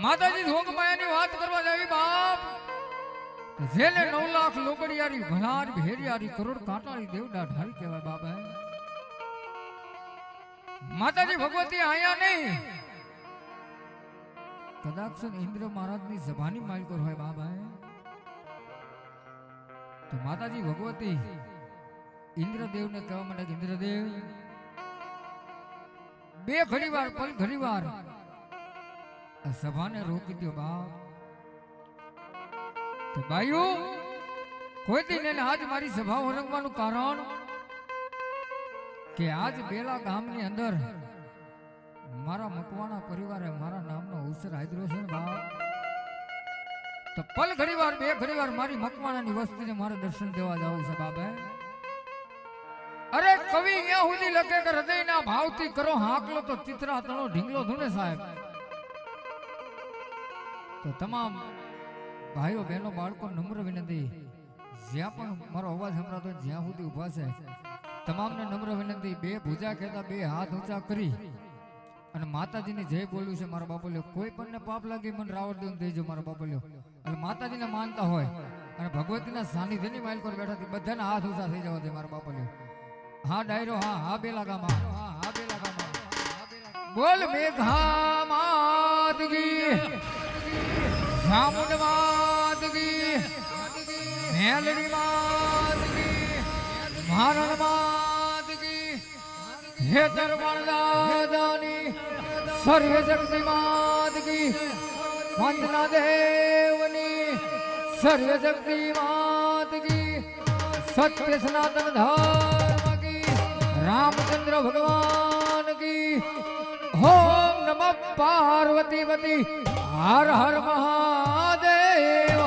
માતાજી જોગમાયાની વાત કરવા જાવી બાપ, જેને 9 લાખ લોકડિયારી ભલાર ભેરિયારી કરોડ કાંટાળી દેવડા ઢાળી કહેવાય બાબા. માતાજી ભગવતી આયા નહીં, કદાચ ઇન્દ્ર મહારાજની સભાની માલિકો હોય બાબા. તો માતાજી ભગવતી ઇન્દ્રદેવને કહેવા માટે કે ઇન્દ્રદેવ બે ઘડીવાર પલ ઘડીવાર આ સભાને રોકી દો બાપ. તો ભાઈઓ કોઈ દિન આજ મારી સભા ઓળંગવાનું કારણ કે આજ બેલા ગામની અંદર મારા મકવાણા પરિવારે મારા નામનો અવસર આદર્યો છે ને બાપ. તો પલ ઘડીવાર બે ઘડીવાર મારી મકવાણાની વસ્તીને મારે દર્શન દેવા જવું છે બાબે. અરે કવિ અહીંયા સુધી લખે કે હૃદયના ભાવથી કરો હાકલો તો ચિત્રા તણો ઢીંગલો ધૂને સાહેબ. તો તમામ ભાઈઓ બહેનો બાળકો નમ્ર વિનંતી, જ્યાં પણ મારો અવાજ સંભળાતો જ્યાં સુધી ઊભા છે તમામને નમ્ર વિનંતી, બે ભુજા કહેતા બે હાથ ઊંચા કરી અને માતાજીને જય બોલ્યું છે મારા બાપલ્યો. કોઈ પણ ને પાપ લાગી મને રાવણ દેવ દેજો મારા બાપલ્યો. અને માતાજીને માનતા હોય અને ભગવતીના સાનિધ્યની માઇલ પર બેઠા બધાના હાથ ઊંચા થઈ જવા દે મારા બાપલ્યો. હા ડાયરો, હા હા બેલા ગામમાં, હા હા બેલા ગામમાં બોલ મેઘા માતગી, જામુંડ માતગી, મેલડી માતગી, મારણ માતગી, હે દરબાર દાદાની સર્વ શક્તિ માતગી, વંદના દેવની સર્વ શક્તિ માતગી, સત્ય સનાતન ધર્મ કી, રામચંદ્ર ભગવાન કી. ઓમ નમઃ પાર્વતી પતિ, હર હર મહાદેવ.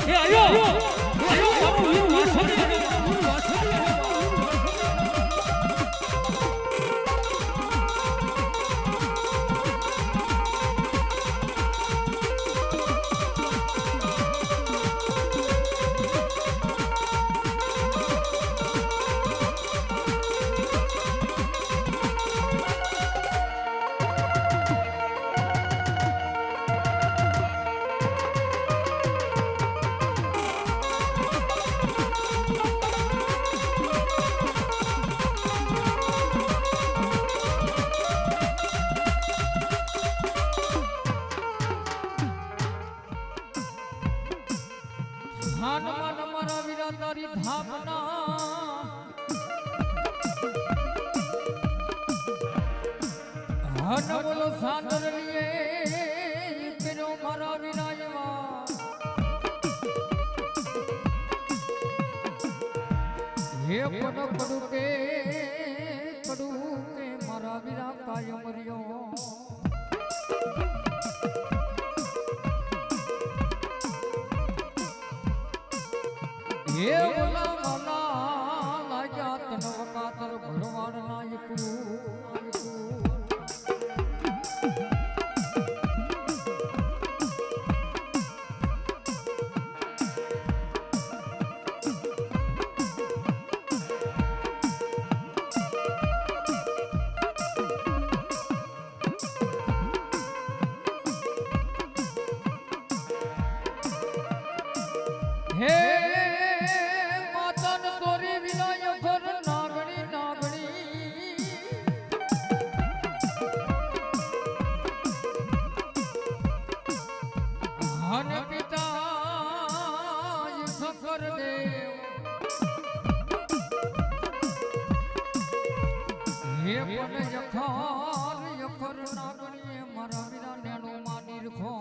એ આયો મારો વીર વાસળી હનુમાન મારા વીરા તારી ધામના હન બોલો સાદર લીએ પેરો મારા વીરા એવા હે કડું કે મારા વીરા કાયમ રહ્યો હે ઓલા મના લાગ્યા તન વકાતર ભરવાડ નાયકુ હે હે પણ યખર નાગણીએ મારા વીરા નેણો માની રખો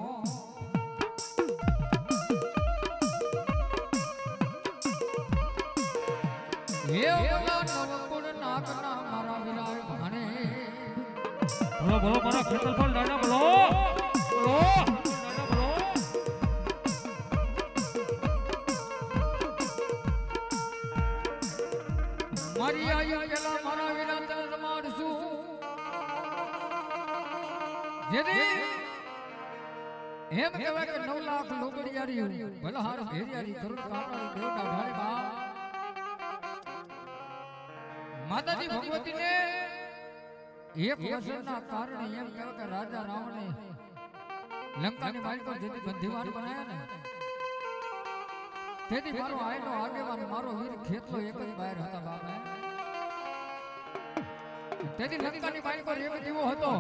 હે ઓલા નવકુળ નાગના મારા વીરા ભાણે બોલો બોલો મારા ખેતરપાલ દાદા બોલો બોલો દાદા બોલો મારી આયુ પેલા મારા વીરા તને રમાડશું જેથી એમ કહેવાય કે 9 લાખ લોગડિયારી ભલહાર ભેરિયારી કરુણ કાંટાળી દેવડા ઢાળી બા માતાજી ભગવતીને એક વચનના કારણે એમ કહેવાય કે રાજા રાવણે લંકાની માલિકો જેથી બંધીવાન બનાયા ને તેથી મારો આયનો આગેવાન મારો વીર ખેતલો એક જ બહાર હતા બાપા તેથી લંકાની માલિકો એક દીવો હતો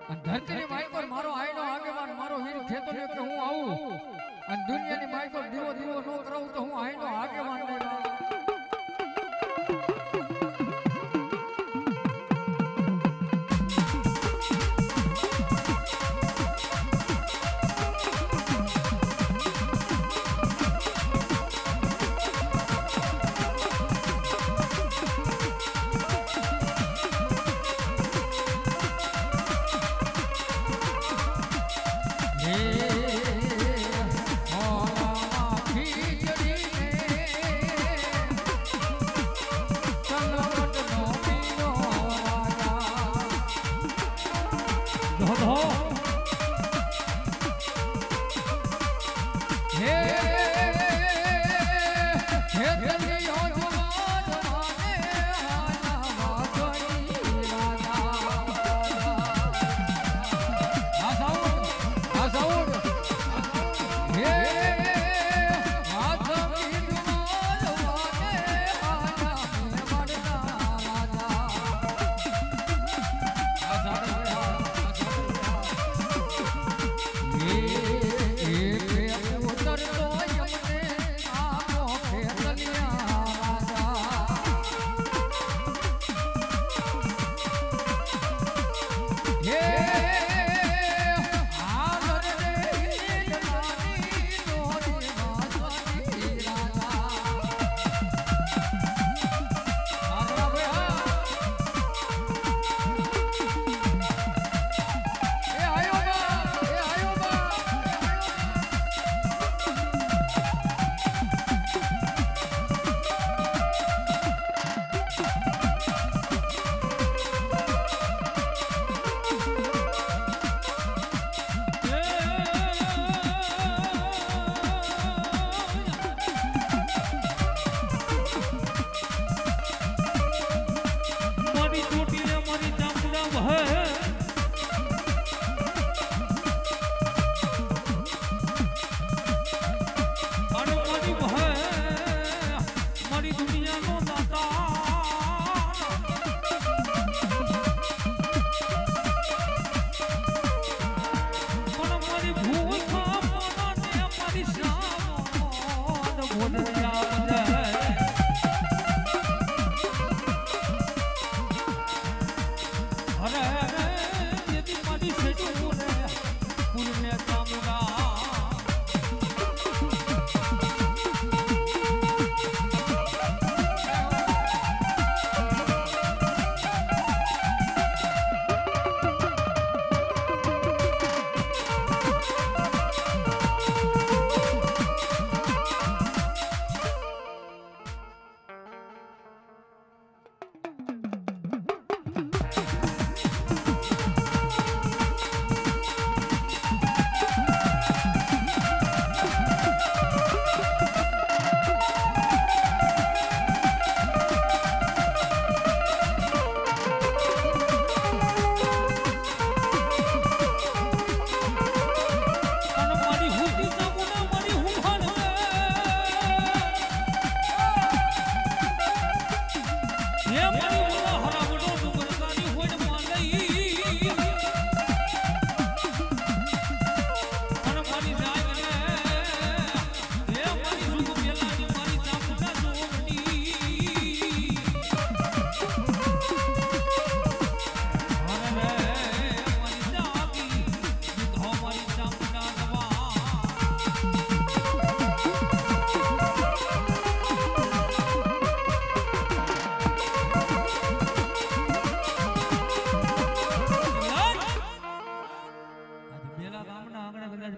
અને ધરતીની માલિકો મારો આયનો આગેવાન મારો વીર ખેતલો કે હું આવું અને દુનિયાની માલિકો દીવો દીવો ન કરાવું તો હું આયનો આગેવાન નહીં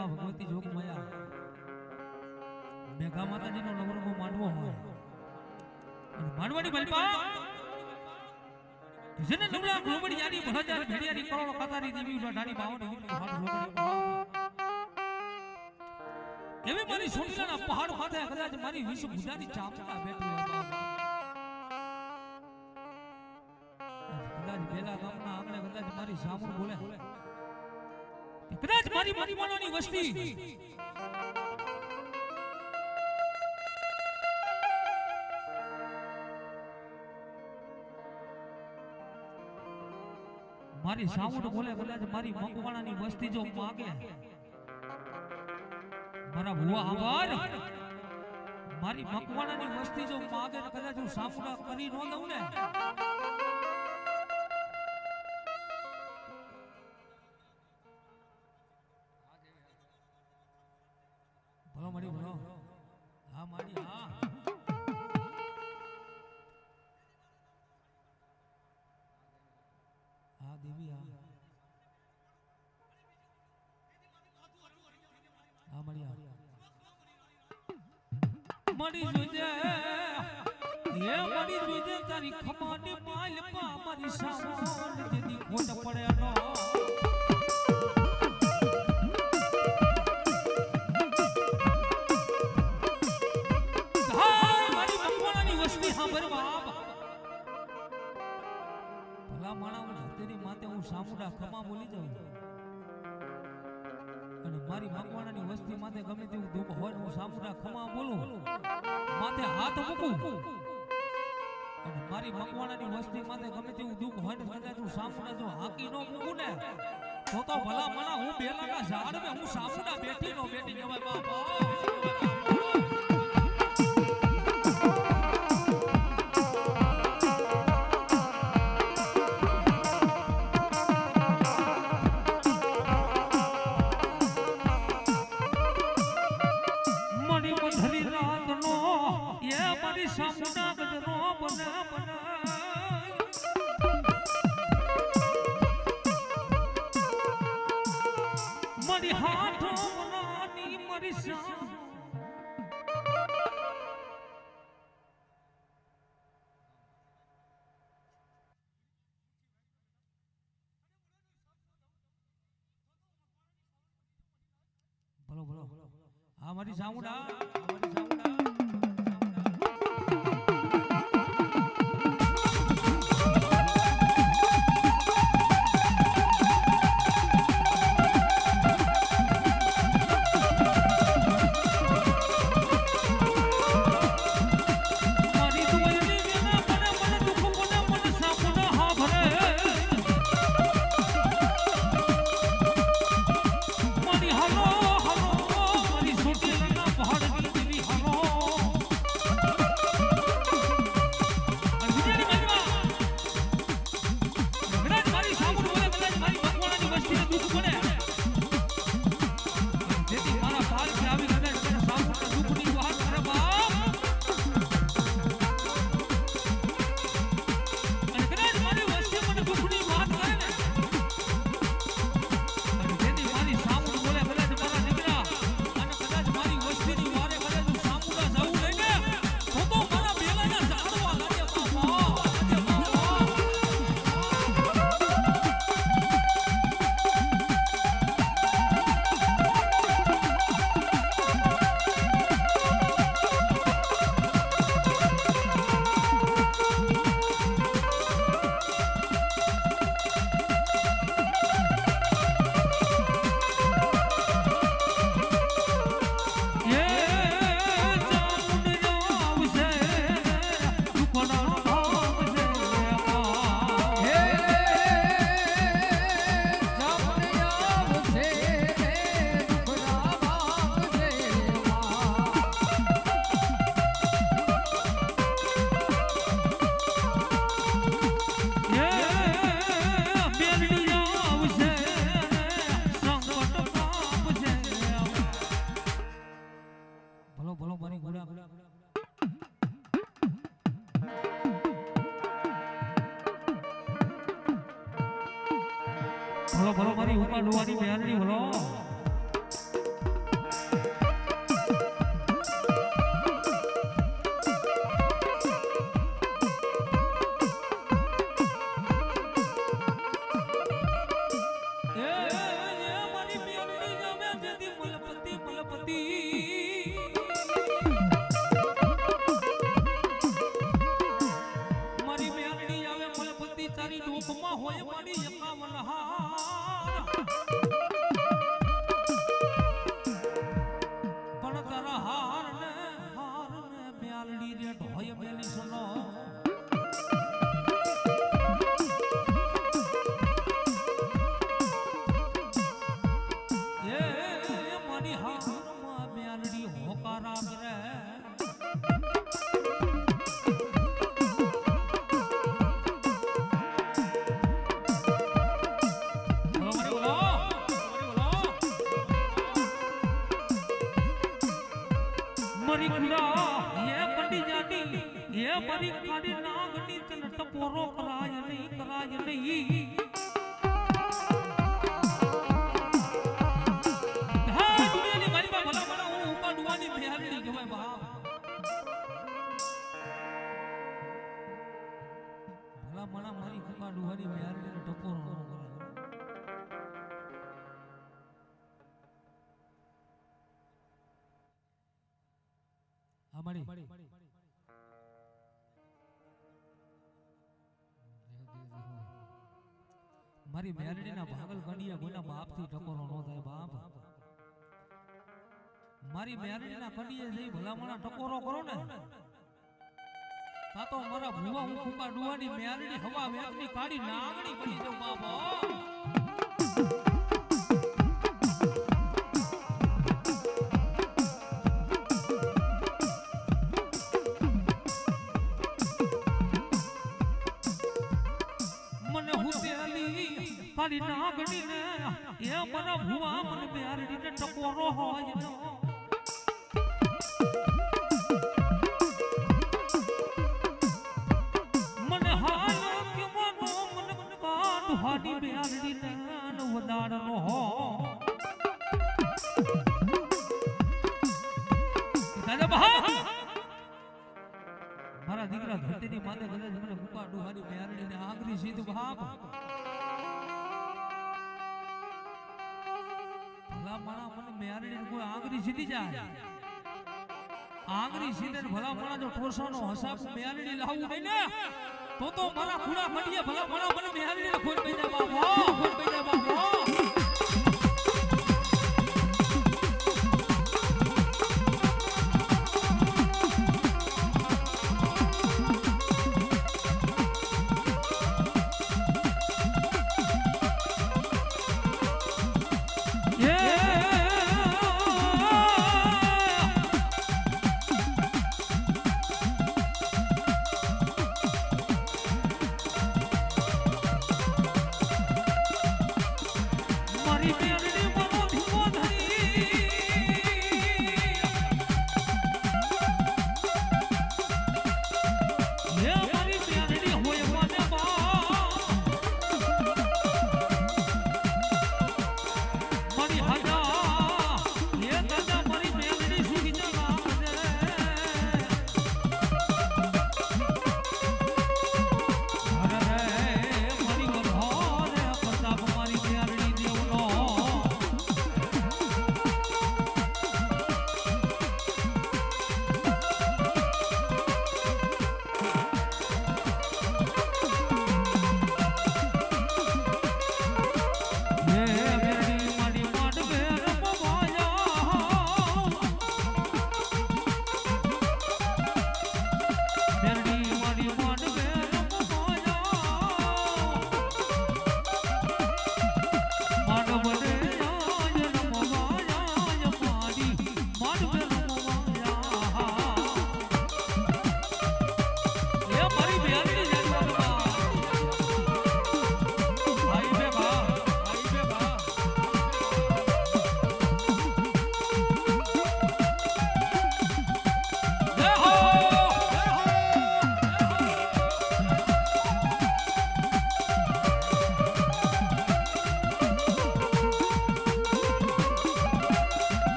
માં ભગવતી જોગમાયા મેઘા માતાજીનો નવરંગો માંડવો હોય અને માંડવાની બલપા જેને નવલા ગોમડી યાની ભણજાર ભેડિયાની કરોડો કતારી દેવી ઢાડી બાવની હાથ લોટડી એવી મારી સોટીલાના પહાડ માથે કદાચ મારી વિશ્વ ભુજાની ચામડા બેઠી હોય કદાચ બેલા ગામના આંગણે કદાચ મારી સામું બોલે કદાચ મારી મનમાનાની વસ્તી મારી સામું બોલે કદાચ મારી મકવાણાની વસ્તી જો માગે મારા ભુવા આભાર મારી મકવાણાની વસ્તી જો માગે ને કદાચ હું સામુડા કરી નો દઉં ને ભલો મળી ભલો હા મારી હા હા દેવી હા હા મળી હા મળી જોજે એ મળી જોજે તારી ખમાની માલ પા મારી સાવન જેદી ખોટ પડે નો સામુડા ખમા બોલી જાઉં અને મારી મકવાણાની વસ્તી માથે ગમે તેવું દુઃખ હોય હું સામુડા ખમા બોલું માથે હાથ મૂકું અને મારી મકવાણાની વસ્તી માથે ગમે તેવું દુઃખ હોય ને કદાચ હું સામુડા જો હાકી નો મૂકું ને તો ભલા મણા હું બેલાના ઝાડ મે હું સામુડા બેઠી નો બેઠી જવાય બાપા સામુડા ગજરો બના બના મારી હાથો બનાની મારી સામ બોલો બોલો હા મારી સામુડા ભલો ભલો મારી ઉમા ડોવાની મેલડી ભલો મારી હારમાં મેરડી હોકારા કરે મારી કુડા એ કંડી જાતી એ મારી કાડી નાગની તને ટપોરો કરાય નહીં હા દુનિયાની મારી બા ભલા ભલા હું ઉપાડવાની મેરડી કહેવાય બાપ ભલા ભલા મારી ઉપાડવાની મેરડીને ટપોરો ન કરાય અમારી મારી મેરડીના ભાગલ કંડિયા કોઈના બાપથી ટકોરો ન થાય બાપ મારી મેરડીના કંડિયે જઈ ભલામણા ટકોરો કરો ને તા તો મારા ભૂવા હું કુકા ડુવાની મેરડી હવા વેગની કાઢી નાગણી બની જાઉં બાપા કાળી નાગણી ને એ મારા ભુવા મને મેરડી ને ટકોરો હોય નો મને હાલ કે મનો મને બાદ હાડી મેરડી ને વડાડ નો હો દાદા બહા મારા દીકરા ધરતીની માથે કદાચ મને મુકા ડુહાડી મેરડી ને આંગરી સીધું બાપ ભલા મને મેરડી કોઈ આંગરી સીધી જાય આંગરી સીધે ભલા મણા જો ટોસાનો હસાબ મેરડી લાવું નહીં ને તો મારા ખુડા ફટીએ ભલા મણા મને મેરડી ને ખોટ બેજા બાપો ખોટ બેજા બાપો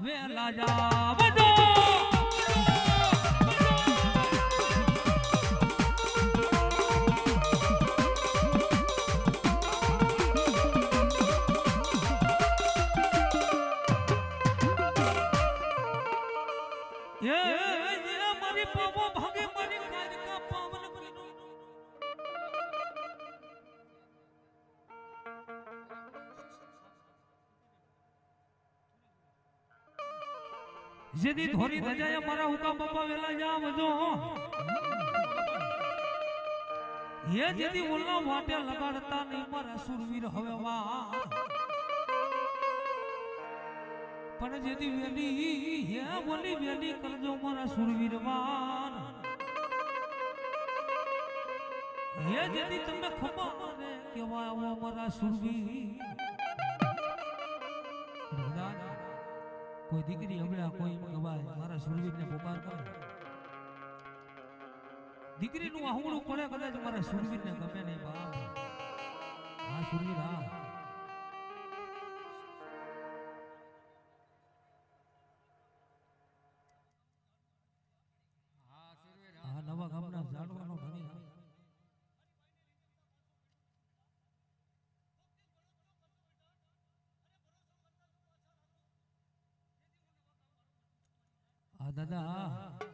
વેલા જાવજો જેદી ધોરી ધજાય મારા હુકા બાપા વેલા જાવજો હે જેદી ઓલા વાટે લગાડતા નહીં મારા સુરવીર હવે વા પણ જેદી વેલી હે બોલી વેલી કરજો મારા સુરવીર વાન હે જેદી તમે ખબર મને કેવા આવો મારા સુરવીર કોઈ દીકરી હમણાં કોઈ ગવાય મારા સુરવીરને પોકાર કરે દીકરીનું આહુડું પડે કદાચ મારા સુરવીરને ગમે નહીં બાપ હા સુરવીર હા હા નવા ગામના જાણવાનો ધણી હા દાદા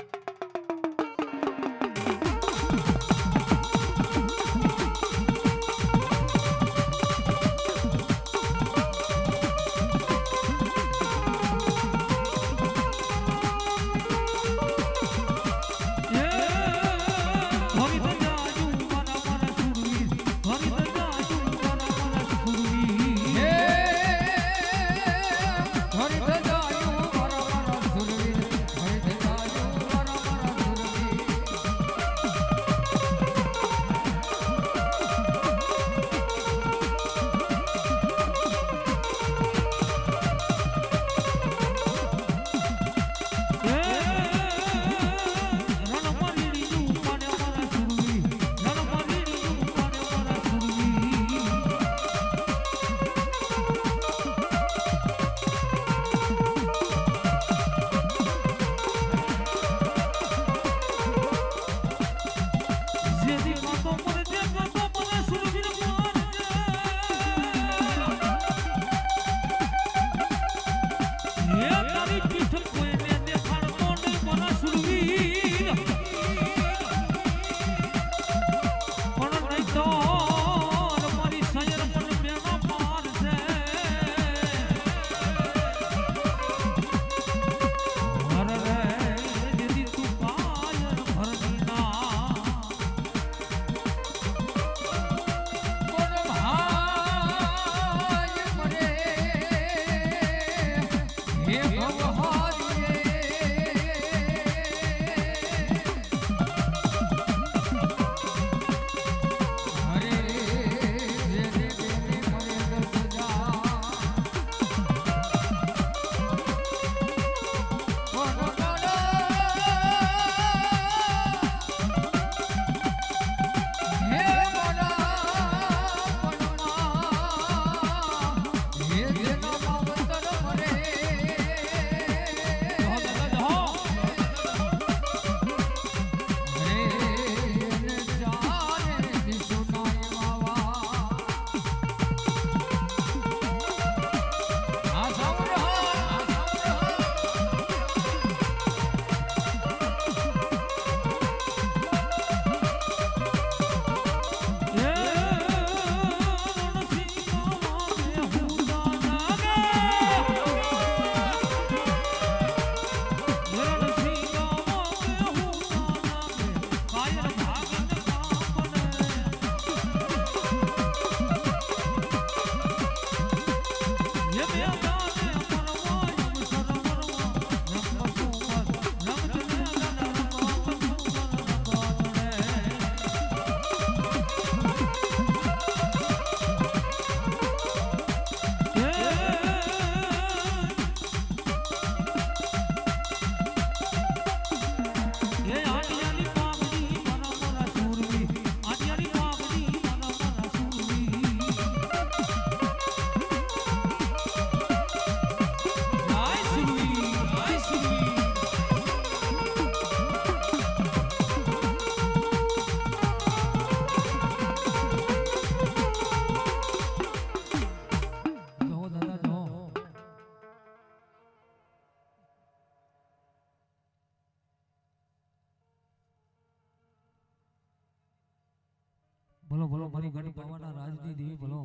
બોલો બોલો મારી ગઢ પાવાના રાજની દેવી બોલો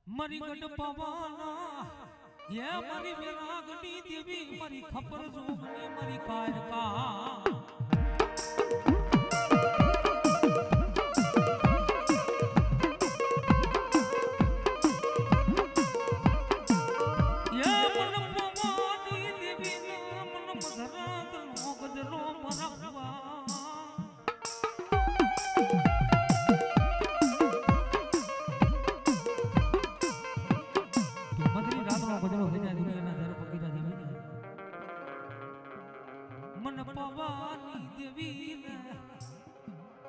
મારી ગઢ પાવાના એ મારી વેરાગની દેવી મારી ખબર જોગની મારી કાયકા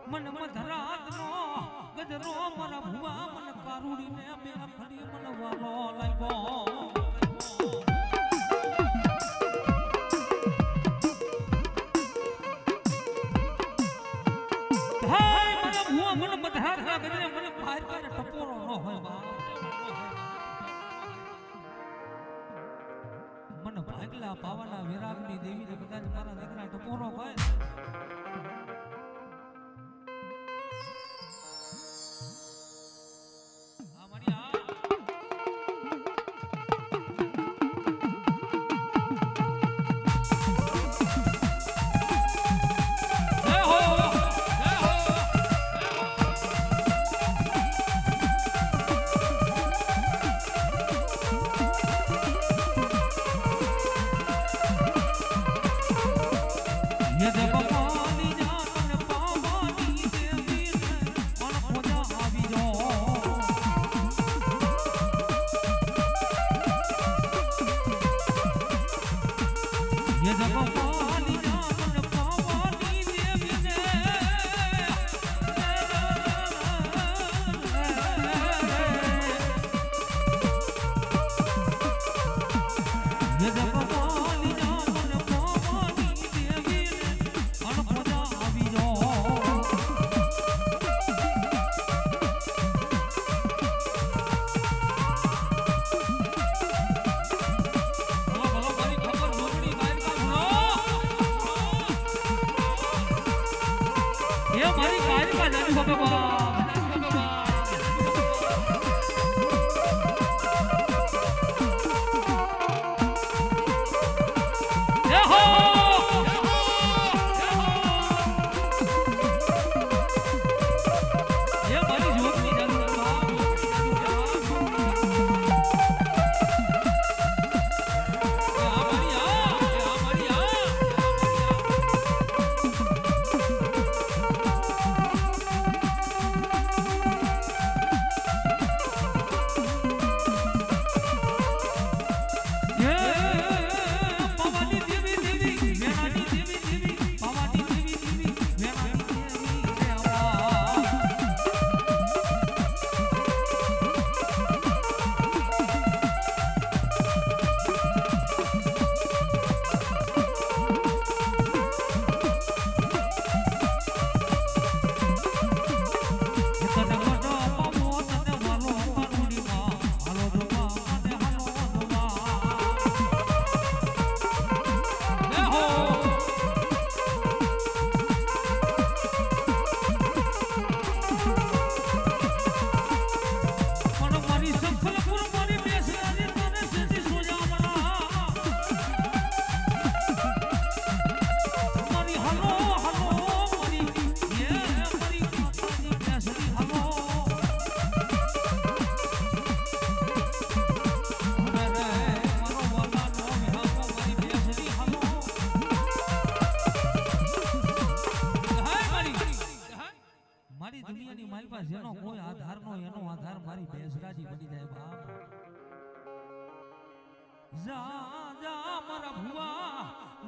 मन मधरात नो गजरो मरा भुवा मन कारुड़ी ने मेरा खड़ी मन वालो लाइबो हाय मन भुवा मन मधरात ना गजरे मन बाहर का टपोरो न होय बा मन भागला पावाना विरागनी देवी ने कदाच मारा દીકરા ટપોરો હોય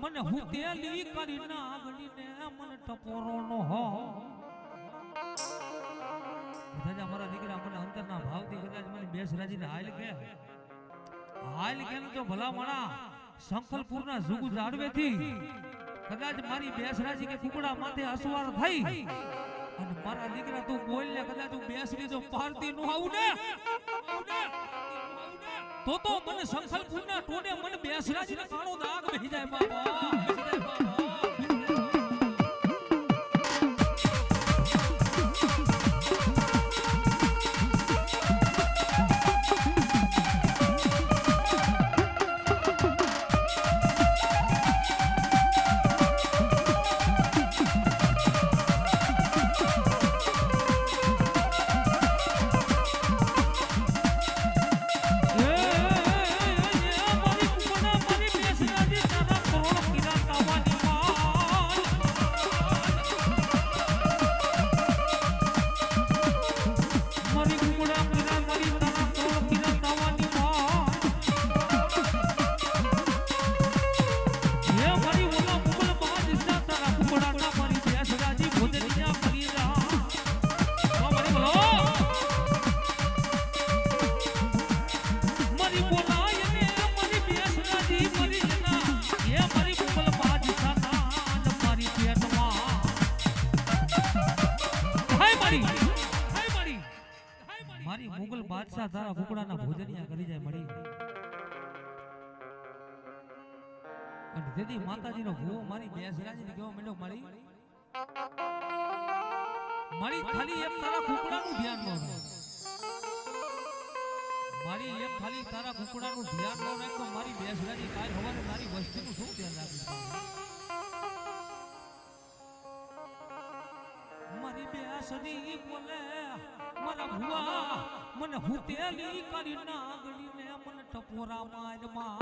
મને હુતેલી કરી નાગણીને મને ટપોરો નો હો કદાચ મારા દીકરા મને અંતરના ભાવથી કદાચ મને બેસરાજીને હાલ કે ને તો ભલા માણા સંકલપુરના જુગ જાડવેથી કદાચ મારી બેસરાજી કે કુકડા માથે અસવાર થઈ અને મારા દીકરા તું બોલ ને કદાચ તું બેસરી જો પારતી નો આવું ને તો મને સંકલ્પના ટોડે મને બેસરાજીને કાળો દાગ બેહી જાય બાબા મારી મુગલ બાદશાહ તારા કુકડાના ભોજનિયા કરી જાય મળી. અને તેથી માતાજીનો ભૂવો મારી બેસરાજીને કેવો મળ્યો મારી ખાલી એક તારા કુકડાનું ધ્યાન ન રાખ. મારી એક ખાલી તારા કુકડાનું ધ્યાન ન રાખ તો મારી બેસરાજી કાલ હવારે તારી વસ્તીનું શું ધ્યાન રાખીશ? મારી બેસરી બોલે મારા ભુવા મને હુતેલી કરી નાગડીને મને ટપોરા મારમાં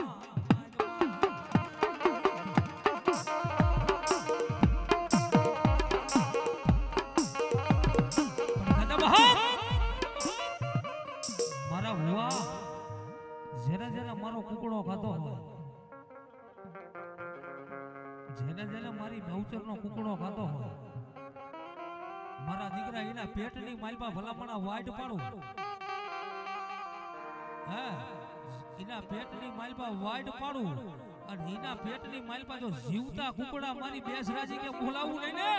મારા ભુવા જેને મારો કુકડો ખાતો હોય, જેને મારી નવચરનો કુકડો ખાતો હોય, મારા દીકરા એના પેટની માલપા ભલામણા વાઈટ પાડું. હે એના પેટની માલપા વાઈટ પાડું અને એના પેટની માલપા જો જીવતા કુકડા મારી બેસરાજી કે બોલાવું નહીં ને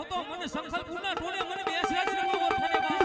તો મને સંકલ્પના ટોળે મને બેસરાજી નો ઓળખે બા.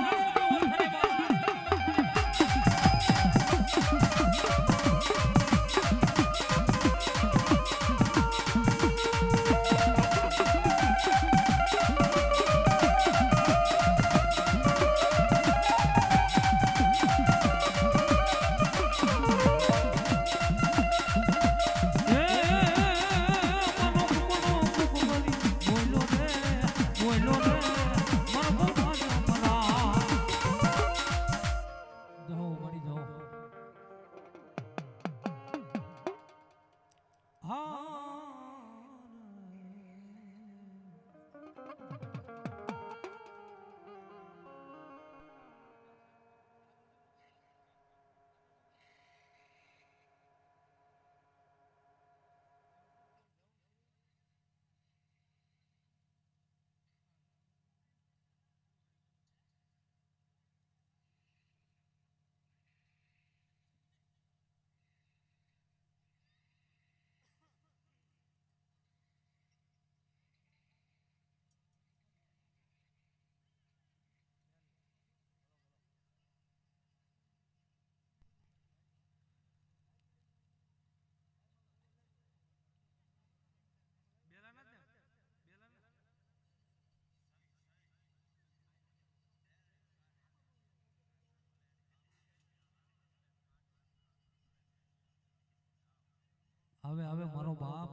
હવે મારો બાપ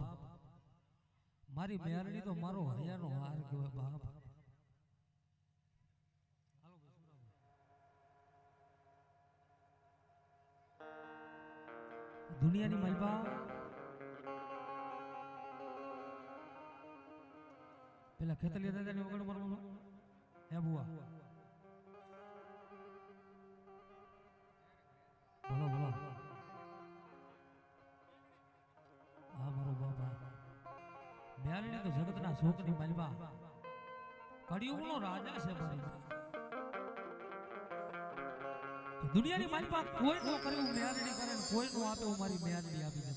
મારી મેરડી તો મારો હૈયાનો હાર કહેવાય બાપ. દુનિયાની મલબા પેલા ખેતલિયા દાદાની વગર મારવાનો હે બુઆ બોલો બોલો. મેરડી તો જગતના શોકની માલબા કળિયુગનો રાજા છે મારી. દુનિયાની માલબા કોઈ નો કર્યું મેરડી કરે ને કોઈ નો આપે હું મારી મેરડી આપી દે.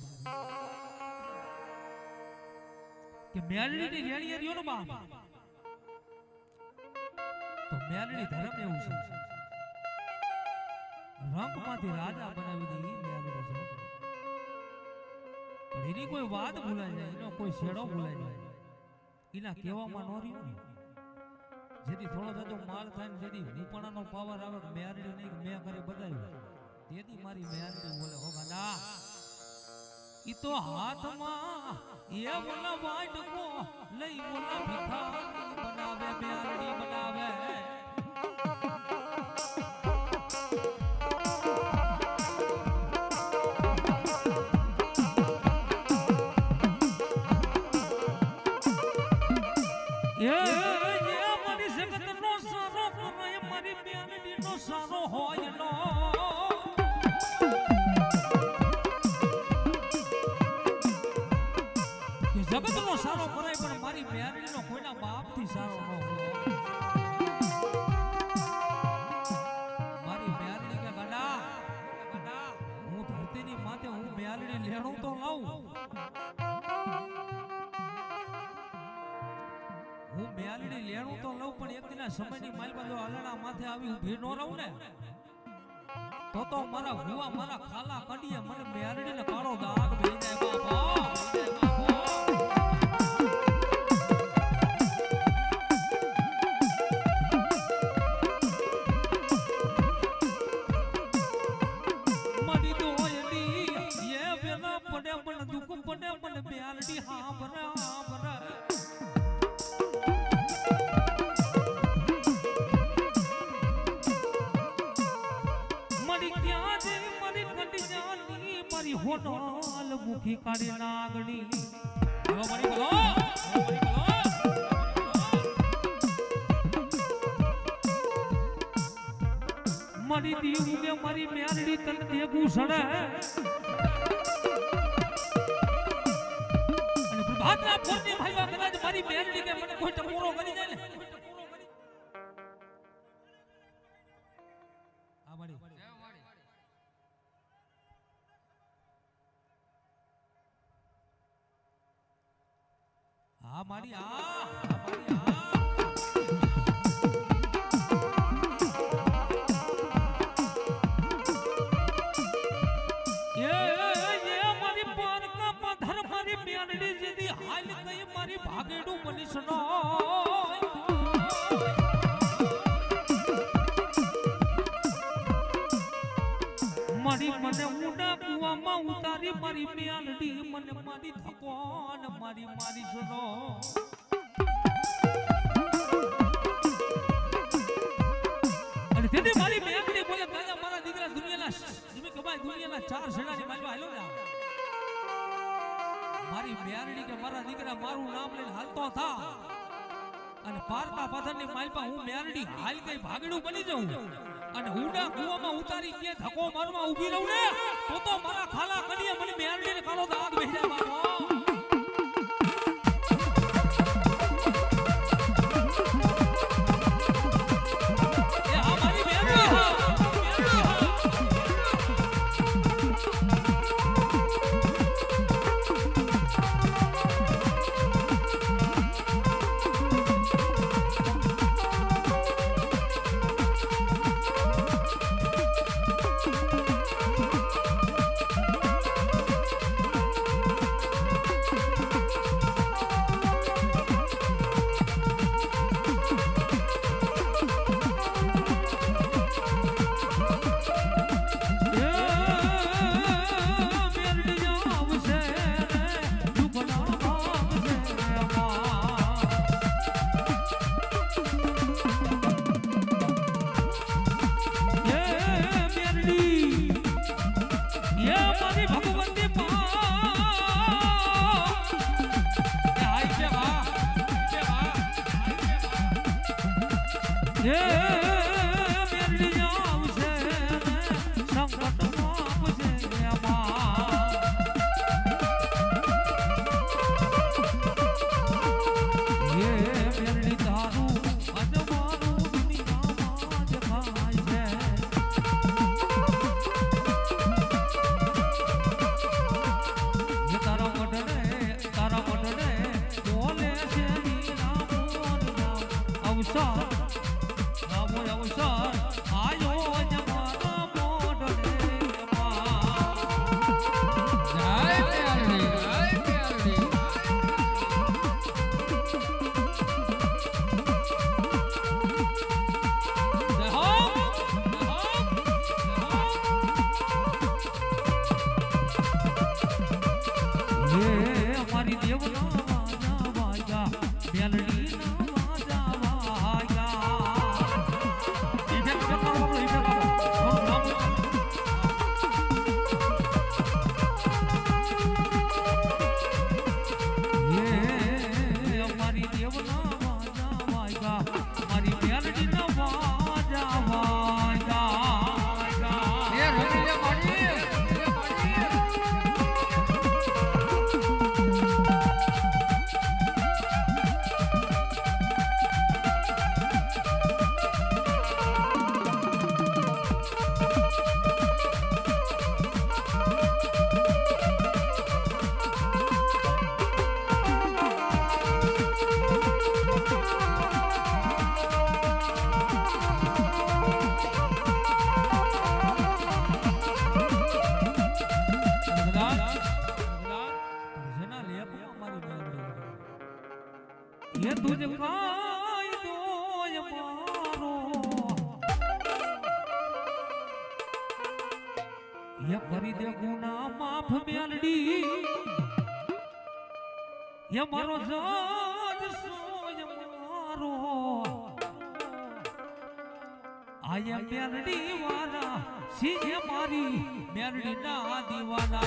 કે મેરડી ની રેણી રહ્યો ને બાપ તો મેરડી ધર્મ એવું છે રંગમાંથી રાજા બનાવી દે મેરડી છે. એની કોઈ વાત ભૂલાય જાય, એનો કોઈ શેડો ભૂલાય જાય, એના કહેવામાં ન રહ્યું જેથી થોડો થતો માલ થાય ને જેથી નીપણાનો પાવર આવે મેરડી નહીં મેં કરી બતાવ્યું તેથી મારી મેરડી બોલે હો ગાડા ઈ તો હાથમાં એ બોલા વાટકો લઈ બોલા ભિખારી બનાવે મેરડી બનાવે. જગતનો સારો કરાય પણ મારી મેરડીનો કોઈના બાપથી સારો ન હોય. મારી મેરડી કે ગાડા હું ધરતીની માથે હું મેરડી લેણું તો લાવું, હું મેરડી લેણું તો લઉં પણ એક દિના સમયની માલમાં જો અલણા માથે આવી ઊભી ન રહું ને તો મારા હુવા મારા ખાલા કડીએ મને મેરડીને કાળો દાગ બેહી જાય બાપા મારી દોયડી એ બેના પડે મને દુખ પડે મને મેરડી હા બરે હોનલ મુખી કાઢી નાગણી બોલો મારી બોલો મારી દીવ ને મારી મેરડી તન દેગું સડે અને પ્રભાતના ફોરની ભાઈવા કદાચ મારી મેરડી કે મને કોઈ ટપોરો કરી જાય ને આ મારી આ મારી ભાગેડું મનીષ નો મારી મને ઊંડા કુવામાં ઉતારી મારી મેલડી મને મારી ધકોન મારી મારી સુનો અને તેથી મારી મેલડી બોલે દાદા મારા દીકરા દુનિયાના તમે કમાય દુનિયાના 4 છેડાની માલવા હાલો જા મારી મેરડી કે મારા દીકરા મારું નામ લઈને હાલતો થા અને પારકા પથ્થરની માલપા હું મેરડી હાલ કઈ ભાગડું બની જાઉં અને ઊંડા કુવામાં ઉતારી કે ધક્કો મારવા ઊભી રહું ને તો મારા ખાલા કડીએ મને મેરડીને કાળો દાગ બેહી જાય બાપા ये तुझ काई दोय मारो ये करी दे गुना माफ मेलडी ये मारो जाज सोय मारो आया मेलडी वाला सीजे मारी मेलडी ना दीवाना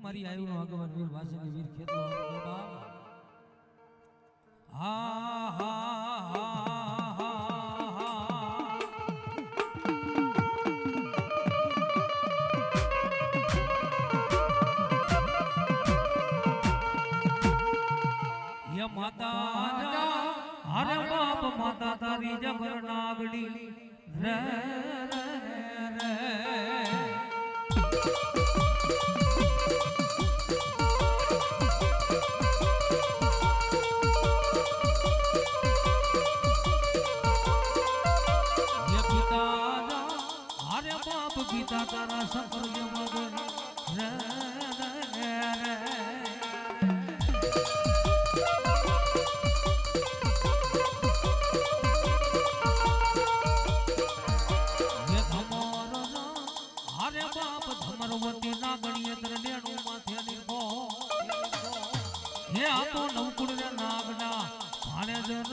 મારી આયુ નો આગમન વીર વાસની વીર ખેતલો બાપ હા હા હા ય માતા અરે બાપ માતા તારી જબર નાગડી રે રે गीता तारा सफर मगर रे रे रे ये धमारो ना हरे बाप धमरवती ना गणिये तर लेणु माथे निको ये आ तो नवकुड़ रे नागना भाणे जर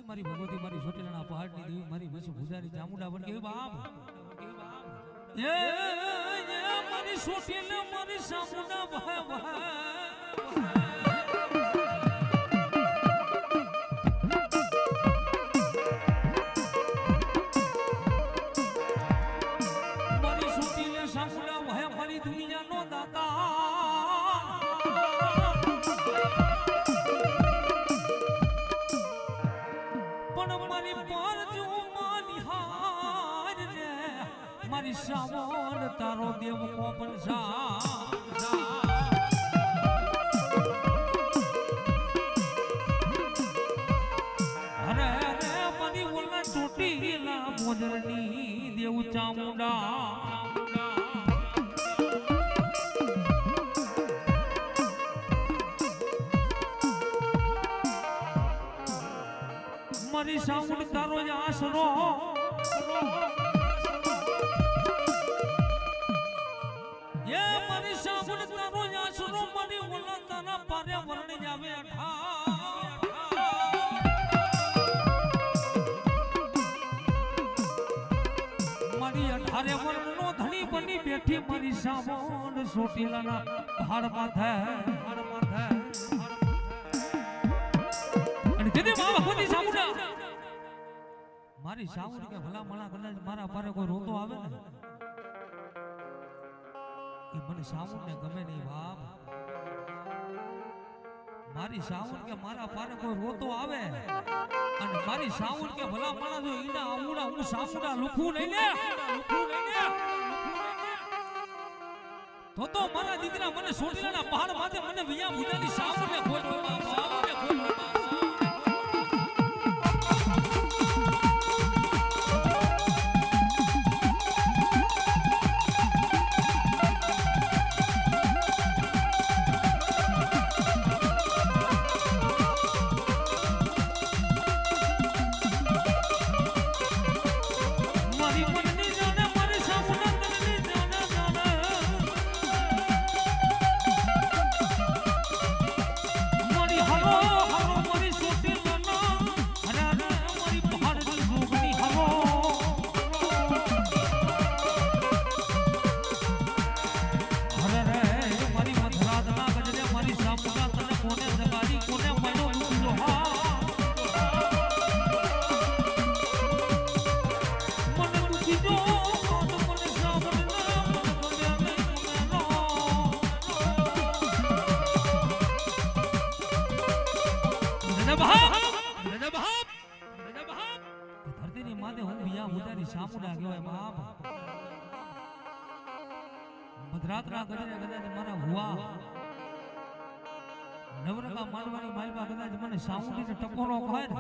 મારી ભગવતી મારી સોટેલાના પહાડની દેવી મારી બસ ભુજારી ચામુંડા બન કે બાપ એ મારી સોટેલ મારી ચામુંડા ભાઈ મારી સોટેલ ચામુંડા ભાઈ મારી દુનિયાનો દાતા મારી સાવન તારો દેવ કોપન અરે રે મારી ઓલા ચોટીલા મોજરની દેવ ચામુંડા મારી સાવન તારો આશરો ये मरी साबुन तारो यासुरो मरी वला तारा पारे वरणी जावे मरी 18 वर्णनो धनी बनी बैठी मरी साबुन सोटीलाना पहाड़ माथे અને કીધી માં ભગવતી સાબુડા મારી સાબુન કે ભલા મણા કદાચ મારા પારે કોઈ રોતો આવે ને એ મને સાવન ને ગમે નહીં બાપ મારી સાવન કે મારા પારે કોઈ રોતો આવે અને મારી સાવન કે ભલા માણા જો ઈના આમુડા હું સામુડા લુખું લઈ લે તો મારા દીકરા મને સોટીલાના પહાડ માથે મને વિયા ભુજાની સાવન ને ખોજો બાપ સાવન ને ખોજો હલો ધરતીની માથે હું બિયા ઉજારી સામુડા કહેવાય બાપ. મધરાતના ગજરે કદાચ મારા હુઆ નવરકા માંડવાની માલમાં કદાચ મને સામુડીને ટકોરો કહે ને,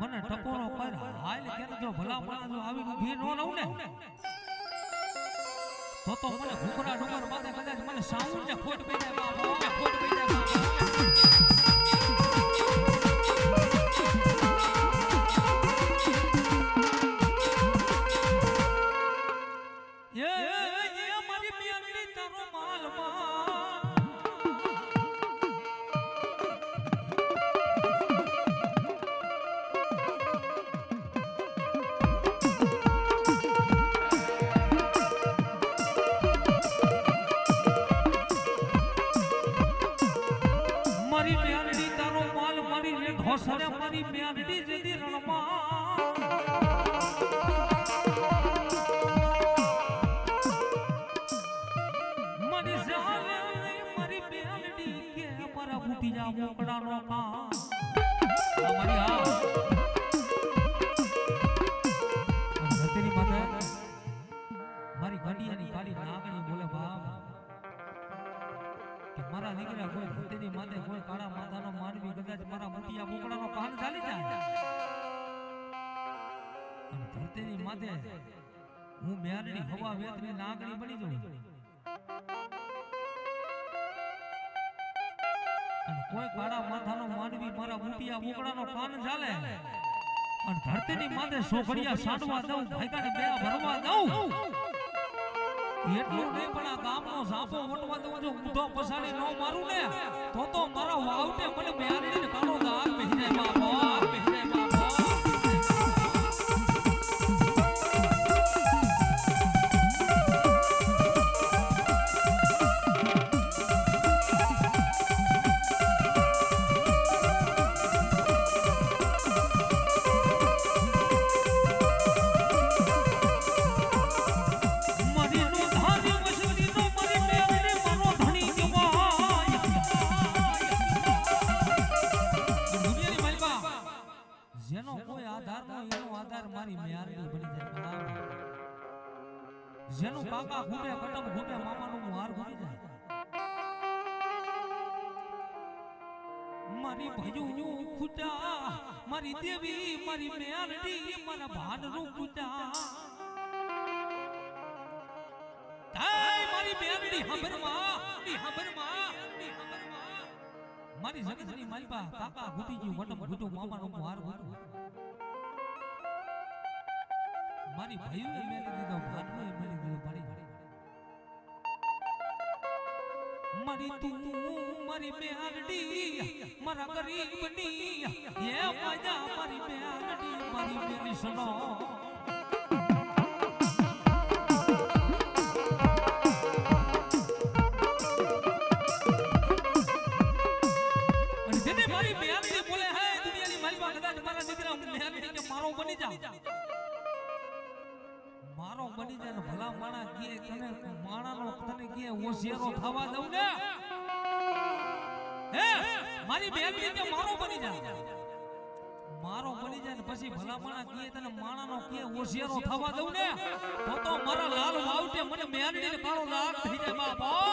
મને ટકોરો કહે હાલ કે જો ભલા માણસ જો આવી ઊભી ન રહું ને તો મને ઘુઘરા ડુંગર માથે કદાચ મને સામુડીને ખોટ પડી જાય બાપ, ખોટ પડી જાય બાપ. ઘોસરે મારી મ્યાનડી જદી રણમાં મારી જાલે મારી મ્યાનડી કે મારા ફૂટી જા મોકડાનો કા મારી આ ધરતીની માથે મારી ગાડીયાની ગાડી નાગણી બોલે બાપ કે મારા દીકરા કોઈ ધરતીની માથે કોઈ કાળા માથાનો માનવી કદાચ મારા મોતિયા મોકડાનો કાન ચાલી જાય અને ધરતીની માથે હું મ્યાનડી હવા વેતની નાગણી બની જાઉં અને કોઈ કાળા માથાનો માનવી મારા મોતિયા મોકડાનો કાન ચાલે અને ધરતીની માથે સોખડિયા સાડવા દઉં ભાઈકાને બેડા ભરવા દઉં એટલું નહીં પણ આ ગામનો સાપો વટવા દઉં જો ઊંધો પસાડી ન મારું ને તો મારા વાવટે મને મ્યાનડીને કાળો દાગ બેહી જાય બાપા, બેહી જાય બાપા. જેનો કોઈ આધાર ન એનો આધાર મારી મ્યાનડી બની જાય. જેનું કાકા ઘૂટે કટમ ઘૂટે મામાનું હાર ઘૂટી જાય. મારી ભયું ખૂટા મારી દેવી મારી મ્યાનડી મારા ભાનનું ખૂટા તાય મારી મ્યાનડી હબરમાં મારી જગતની માલપા કાકા ઘૂટી ગયું વટમ ઘૂટું મામાનું હાર ઘૂટું મારી ભાઈઓએ મેલી દીધો ભાનોએ મેલી દીધો મારી તું મારી મ્યાનડી મારા ગરીબની એ મજા મારી મ્યાનડી મારી મેલી સનો મારો બની જાય ભલા માણા કે તને માણાનો તને કે ઓશિયારો થવા દઉં ને હે મારી બેનડી કે મારો બની જાય ને પછી ભલા માણા કે તને માણાનો કે ઓશિયારો થવા દઉં ને તો મારા લાલ વાવટે મને મેરડીને કાળો દાગ થઈ જાય બાપા.